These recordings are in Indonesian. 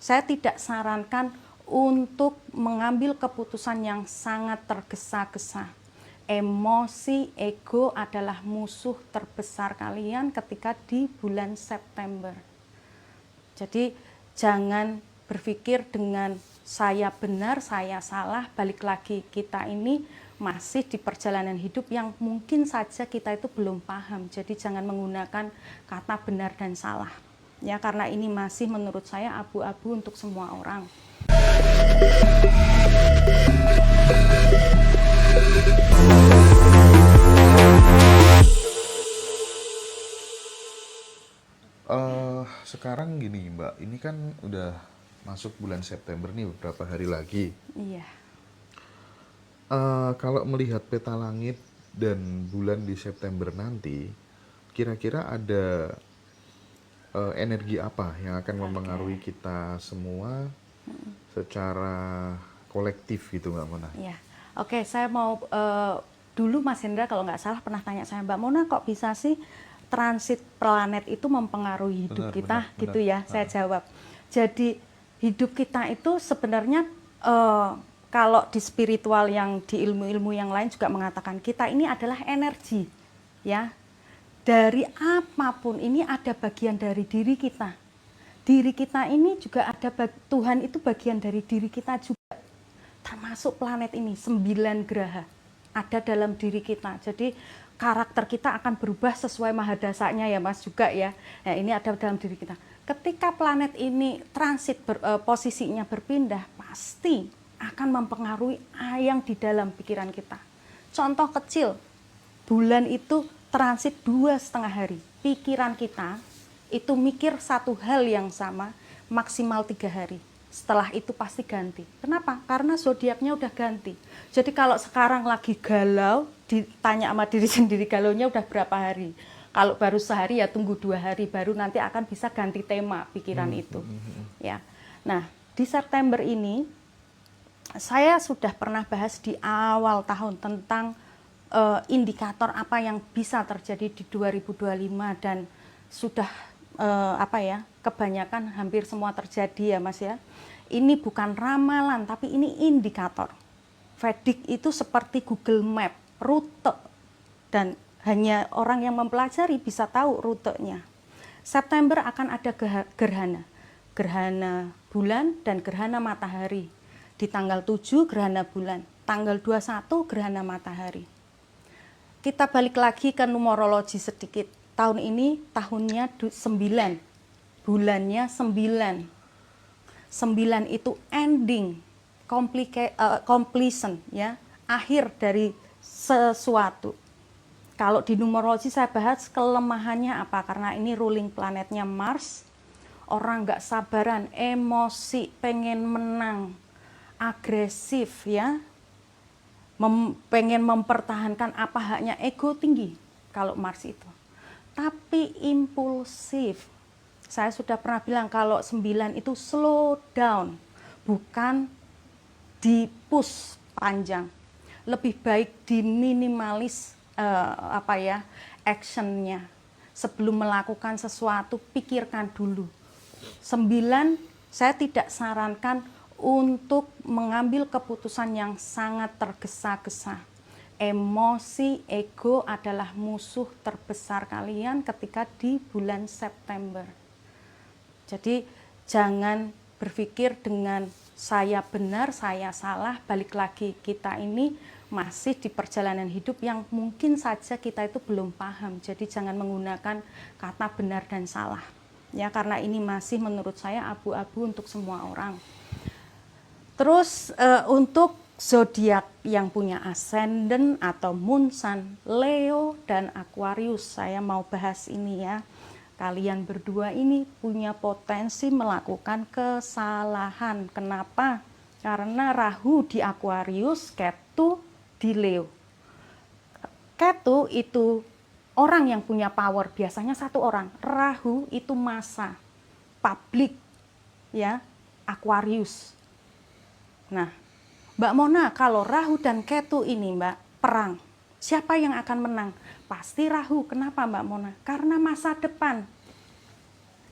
saya tidak sarankan untuk mengambil keputusan yang sangat tergesa-gesa. Emosi, ego adalah musuh terbesar kalian ketika di bulan September. Jadi jangan berpikir dengan saya benar, saya salah, balik lagi kita ini masih di perjalanan hidup yang mungkin saja kita itu belum paham. Jadi jangan menggunakan kata benar dan salah. Ya, karena ini masih menurut saya abu-abu untuk semua orang. Sekarang gini Mbak, ini kan udah masuk bulan September nih, beberapa hari lagi. Iya. Kalau melihat peta langit dan bulan di September nanti, kira-kira ada energi apa yang akan mempengaruhi kita semua secara kolektif gitu Mbak Mona? Iya. Oke, saya mau dulu Mas Hendra kalau nggak salah pernah tanya saya, Mbak Mona kok bisa sih transit planet itu mempengaruhi hidup kita gitu ya. Saya jawab. Jadi hidup kita itu sebenarnya kalau di spiritual yang di ilmu-ilmu yang lain juga mengatakan kita ini adalah energi ya. Dari apapun ini ada bagian dari diri kita. Diri kita ini juga ada Tuhan itu bagian dari diri kita juga. Termasuk planet ini 9 graha ada dalam diri kita. Jadi karakter kita akan berubah sesuai mahadasanya ya Mas juga ya. Nah, ini ada dalam diri kita. Ketika planet ini transit posisinya berpindah, pasti akan mempengaruhi yang di dalam pikiran kita. Contoh kecil, bulan itu transit 2,5 hari. Pikiran kita itu mikir satu hal yang sama maksimal 3 hari. Setelah itu pasti ganti. Kenapa? Karena zodiaknya udah ganti. Jadi kalau sekarang lagi galau, ditanya sama diri sendiri galaunya udah berapa hari. Kalau baru sehari ya tunggu 2 hari, baru nanti akan bisa ganti tema pikiran itu. Ya. Nah, di September ini saya sudah pernah bahas di awal tahun tentang indikator apa yang bisa terjadi di 2025 dan sudah kebanyakan hampir semua terjadi ya Mas ya. Ini bukan ramalan tapi ini indikator. Vedic itu seperti Google Map, rute, dan hanya orang yang mempelajari bisa tahu rutenya. September akan ada gerhana bulan dan gerhana matahari. Di tanggal 7 gerhana bulan, tanggal 21 gerhana matahari. Kita balik lagi ke numerologi sedikit. Tahun ini tahunnya 9, bulannya 9. 9 itu ending, completion ya, akhir dari sesuatu. Kalau di numerologi saya bahas kelemahannya apa, karena ini ruling planetnya Mars. Orang nggak sabaran, emosi, pengen menang, agresif ya, pengen mempertahankan apa haknya, ego tinggi kalau Mars itu. Tapi impulsif. Saya sudah pernah bilang kalau 9 itu slow down, bukan di push panjang. Lebih baik diminimalis actionnya. Sebelum melakukan sesuatu, pikirkan dulu. 9, saya tidak sarankan untuk mengambil keputusan yang sangat tergesa-gesa. Emosi, ego adalah musuh terbesar kalian ketika di bulan September. Jadi jangan berpikir dengan saya benar, saya salah, balik lagi kita ini masih di perjalanan hidup yang mungkin saja kita itu belum paham. Jadi jangan menggunakan kata benar dan salah. Ya, karena ini masih menurut saya abu-abu untuk semua orang. Terus untuk zodiak yang punya ascendant atau moon sun, Leo dan Aquarius, saya mau bahas ini ya. Kalian berdua ini punya potensi melakukan kesalahan. Kenapa? Karena Rahu di Aquarius, Ketu di Leo. Ketu itu orang yang punya power, biasanya satu orang. Rahu itu massa, publik, ya, Aquarius. Nah, Mbak Mona, kalau Rahu dan Ketu ini Mbak, perang, siapa yang akan menang? Pasti Rahu. Kenapa Mbak Mona? Karena masa depan.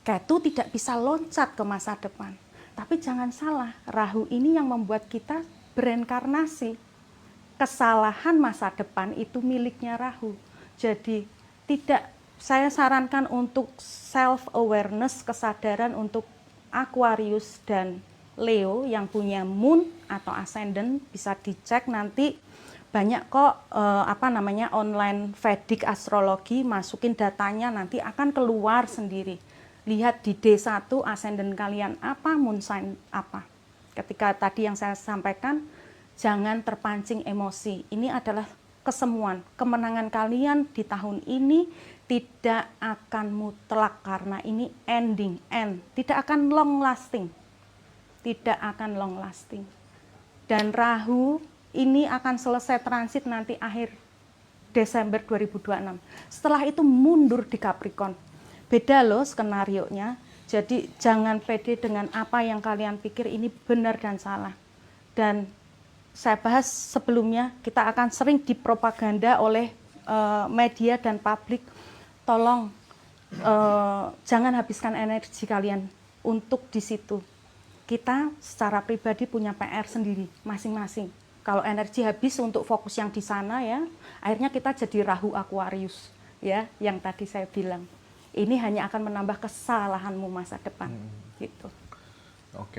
Ketu tidak bisa loncat ke masa depan. Tapi jangan salah, Rahu ini yang membuat kita berinkarnasi. Kesalahan masa depan itu miliknya Rahu. Jadi saya sarankan untuk self awareness, kesadaran untuk Aquarius dan Leo yang punya moon atau ascendant, bisa dicek nanti banyak kok online Vedic astrologi, masukin datanya nanti akan keluar sendiri. Lihat di D1 ascendant kalian apa, moon sign apa. Ketika tadi yang saya sampaikan, jangan terpancing emosi. Ini adalah kesemuan. Kemenangan kalian di tahun ini tidak akan mutlak karena ini end. Tidak akan long lasting. Tidak akan long lasting. Dan Rahu ini akan selesai transit nanti akhir Desember 2026. Setelah itu mundur di Capricorn. Beda loh skenarionya. Jadi jangan pede dengan apa yang kalian pikir ini benar dan salah. Dan saya bahas sebelumnya, kita akan sering dipropaganda oleh media dan publik. Tolong jangan habiskan energi kalian untuk di situ. Kita secara pribadi punya PR sendiri masing-masing. Kalau energi habis untuk fokus yang di sana ya, akhirnya kita jadi Rahu Aquarius ya, yang tadi saya bilang. Ini hanya akan menambah kesalahanmu masa depan gitu. Oke.